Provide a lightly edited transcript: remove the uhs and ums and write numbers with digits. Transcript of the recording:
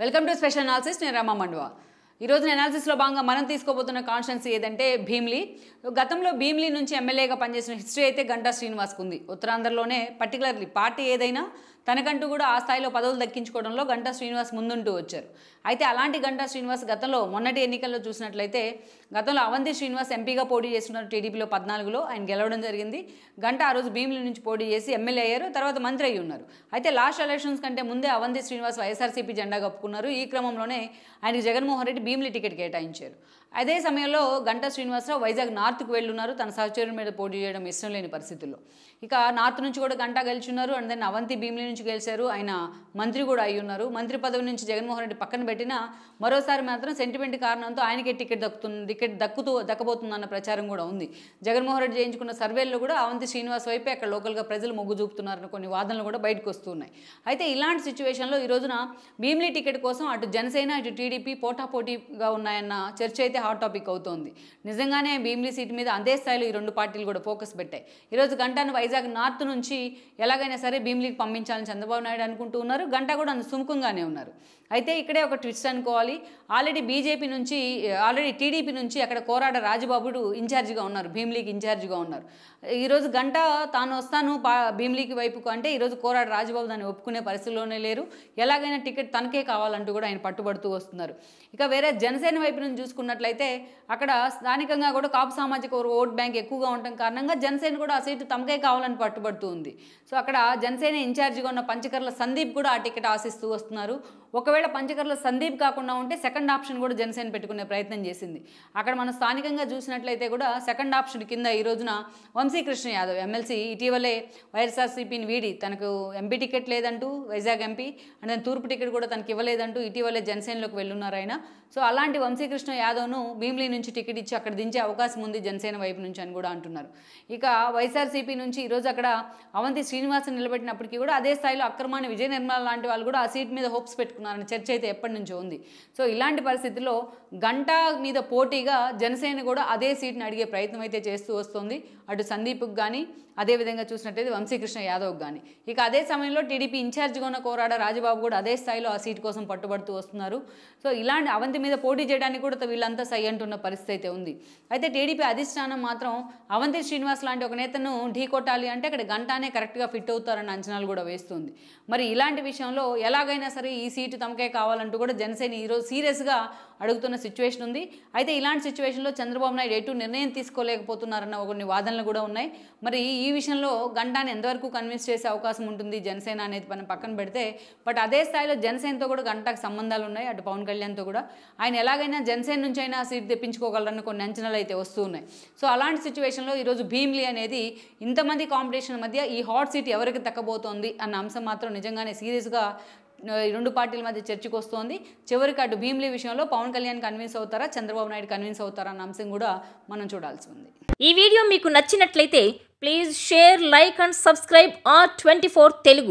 Welcome to special analysis. నేను రమా మండువా. ఈరోజు అనాలిసిస్లో భాగంగా మనం తీసుకోబోతున్న కాన్స్టిట్యున్సీ ఏదంటే భీమిలి. గతంలో భీమిలి నుంచి ఎమ్మెల్యేగా పనిచేసిన హిస్టరీ అయితే గంటా శ్రీనివాస్కు ఉంది. ఉత్తరాంధ్రలోనే పర్టికులర్లీ పార్టీ ఏదైనా తనకంటూ కూడా ఆ స్థాయిలో పదవులు దక్కించుకోవడంలో గంటా శ్రీనివాస్ ముందుంటూ వచ్చారు. అయితే అలాంటి గంటా శ్రీనివాస్ గతంలో మొన్నటి ఎన్నికల్లో చూసినట్లయితే గతంలో అవంతి శ్రీనివాస్ ఎంపీగా పోటీ చేస్తున్నారు. టీడీపీలో 14లో ఆయన గెలవడం జరిగింది. గంటా ఆ రోజు భీమిలి నుంచి పోటీ చేసి ఎమ్మెల్యే అయ్యారు, తర్వాత మంత్రి అయ్యి ఉన్నారు. అయితే లాస్ట్ ఎలక్షన్స్ కంటే ముందే అవంతి శ్రీనివాస్ వైఎస్ఆర్సీపీ జెండా కప్పుకున్నారు. ఈ క్రమంలోనే ఆయనకు జగన్మోహన్ రెడ్డి భీమిలి టికెట్ కేటాయించారు. అదే సమయంలో గంటా శ్రీనివాసరావు వైజాగ్ నార్త్కు వెళ్ళున్నారు. తన సహచరుల మీద పోటీ చేయడం ఇష్టం లేని పరిస్థితుల్లో ఇక నార్త్ నుంచి కూడా గంటా గెలిచున్నారు. అండ్ దెన్ అవంతి భీమిలి నుంచి గెలిచారు. ఆయన మంత్రి కూడా అయ్యి ఉన్నారు. మంత్రి పదవి నుంచి జగన్మోహన్ రెడ్డి పక్కన పెట్టినా మరోసారి మాత్రం సెంటిమెంట్ కారణంతో ఆయనకే టికెట్ దక్కబోతుందన్న ప్రచారం కూడా ఉంది. జగన్మోహన్ రెడ్డి చేయించుకున్న సర్వేల్లో కూడా అవంతి శ్రీనివాస్ వైపే అక్కడ లోకల్గా ప్రజలు మొగ్గు చూపుతున్నారని కొన్ని వాదనలు కూడా బయటకు వస్తున్నాయి. అయితే ఇలాంటి సిచ్యువేషన్లో ఈ రోజున భీమిలి టికెట్ కోసం అటు జనసేన ఇటు టీడీపీ పోటాపోటీగా ఉన్నాయన్న చర్చ అయితే హాట్ టాపిక్ అవుతోంది. నిజంగానే భీమిలి సీటు మీద అదే స్థాయిలో ఈ రెండు పార్టీలు కూడా ఫోకస్ పెట్టాయి. ఈరోజు గంటాను వైజాగ్ నార్త్ నుంచి ఎలాగైనా సరే భీమిలికి పంపించాలని చంద్రబాబు నాయుడు అనుకుంటూ ఉన్నారు. గంటా కూడా అంత సుముఖంగానే ఉన్నారు. అయితే ఇక్కడే ఒక ట్విస్ట్ అనుకోవాలి. ఆల్రెడీ టీడీపీ నుంచి అక్కడ కోరాడ రాజబాబుడు ఇన్ఛార్జిగా ఉన్నారు, భీమిలికి ఇన్ఛార్జిగా ఉన్నారు. ఈరోజు గంటా తాను వస్తాను భీమిలికి వైపుకు అంటే ఈరోజు కోరాడ రాజబాబు దాన్ని ఒప్పుకునే పరిస్థితిలోనే లేరు. ఎలాగైనా టికెట్ తనకే కావాలంటూ కూడా ఆయన పట్టుబడుతూ వస్తున్నారు. ఇక వేరే జనసేన వైపు నుంచి చూసుకున్నట్లయితే అక్కడ స్థానికంగా కూడా కాపు సామాజిక ఓట్ బ్యాంక్ ఎక్కువగా ఉండటం కారణంగా జనసేన కూడా ఆ సీటు తమకే కావాలని పట్టుబడుతూ ఉంది. సో అక్కడ జనసేన ఇన్ఛార్జిగా ఉన్న పంచకర్ల సందీప్ కూడా ఆ టికెట్ ఆశిస్తూ వస్తున్నారు. ఒకవేళ పంచకర్ల సందీప్ కాకుండా ఉంటే సెకండ్ ఆప్షన్ కూడా జనసేన పెట్టుకునే ప్రయత్నం చేసింది. అక్కడ మనం స్థానికంగా చూసినట్లయితే కూడా సెకండ్ ఆప్షన్ కింద ఈ రోజున వంశీకృష్ణ యాదవ్ ఎమ్మెల్సీ ఇటీవలే వైఎస్ఆర్సీపీని వీడి తనకు ఎంపీ టికెట్ లేదంటూ వైజాగ్ ఎంపీ అండ్ తూర్పు టికెట్ కూడా తనకు ఇవ్వలేదంటూ ఇటీవలే జనసేనలోకి వెళ్ళున్నారు ఆయన. సో అలాంటి వంశీకృష్ణ యాదవ్ను భీమిలి నుంచి టికెట్ ఇచ్చి అక్కడ దించే అవకాశం ఉంది జనసేన వైపు నుంచి అని కూడా అంటున్నారు. ఇక వైఎస్ఆర్సీపీ నుంచి ఈరోజు అక్కడ అవంతి శ్రీనివాసన్ నిలబెట్టినప్పటికీ కూడా అదే స్థాయిలో అక్రమాన్ని విజయ నిర్మల లాంటి వాళ్ళు కూడా ఆ సీట్ మీద హోప్స్ పెట్టుకున్నారని చర్చ అయితే ఎప్పటి నుంచో ఉంది. సో ఇలాంటి పరిస్థితుల్లో గంటా మీద పోటీగా జనసేన కూడా అదే సీట్ని అడిగే ప్రయత్నం అయితే చేస్తూ వస్తుంది. అటు సందీప్కి కానీ అదేవిధంగా చూసినట్టయితే వంశీకృష్ణ యాదవ్కి కానీ. ఇక అదే సమయంలో టీడీపీ ఇన్ఛార్జిగా ఉన్న కోరాడ రాజబాబు కూడా అదే స్థాయిలో ఆ సీట్ కోసం పట్టుబడుతూ వస్తున్నారు. సో ఇలాంటి అవంతి మీద పోటీ చేయడానికి కూడా వీళ్ళంతా సై అంటున్న పరిస్థితి అయితే ఉంది. అయితే టీడీపీ అధిష్టానం మాత్రం అవంతి శ్రీనివాస్ లాంటి ఒక నేతను ఢీ కొట్టాలి అంటే అక్కడ గంటానే కరెక్ట్గా ఫిట్ అవుతారన్న అంచనాలు కూడా వేస్తుంది. మరి ఇలాంటి విషయంలో ఎలాగైనా సరే ఈ సీటు తమకే కావాలంటూ కూడా జనసేన ఈరోజు సీరియస్గా అడుగుతున్న సిచ్యువేషన్ ఉంది. అయితే ఇలాంటి సిచ్యువేషన్లో చంద్రబాబు నాయుడు ఎటు నిర్ణయం తీసుకోలేకపోతున్నారన్న కొన్ని వాదనలు కూడా ఉన్నాయి. మరి ఈ విషయంలో గంటాన్ని ఎంతవరకు కన్విన్స్ చేసే అవకాశం ఉంటుంది జనసేన అనేది మనం పక్కన పెడితే, బట్ అదే స్థాయిలో జనసేనతో కూడా గంటాకు సంబంధాలు ఉన్నాయి. అటు పవన్ కళ్యాణ్తో కూడా ఆయన ఎలాగైనా జనసేన నుంచి అయినా సీట్ తెప్పించుకోగలరన్న కొన్ని అంచనాలు అయితే వస్తూ ఉన్నాయి. సో అలాంటి సిచ్యువేషన్లో ఈరోజు భీమిలి అనేది ఇంతమంది కాంపిటీషన్ మధ్య ఈ హాట్ సీట్ ఎవరికి దక్కబోతోంది అన్న అంశం మాత్రం నిజంగానే సీరియస్గా ఈ రెండు పార్టీల మధ్య చర్చకు వస్తోంది. చివరికి అటు భీమిలి విషయంలో పవన్ కళ్యాణ్ కన్విన్స్ అవుతారా, చంద్రబాబు నాయుడు కన్విన్స్ అవుతారా అన్న అంశం కూడా మనం చూడాల్సి ఉంది. ఈ వీడియో మీకు నచ్చినట్లయితే please share, like and subscribe R24 Telugu.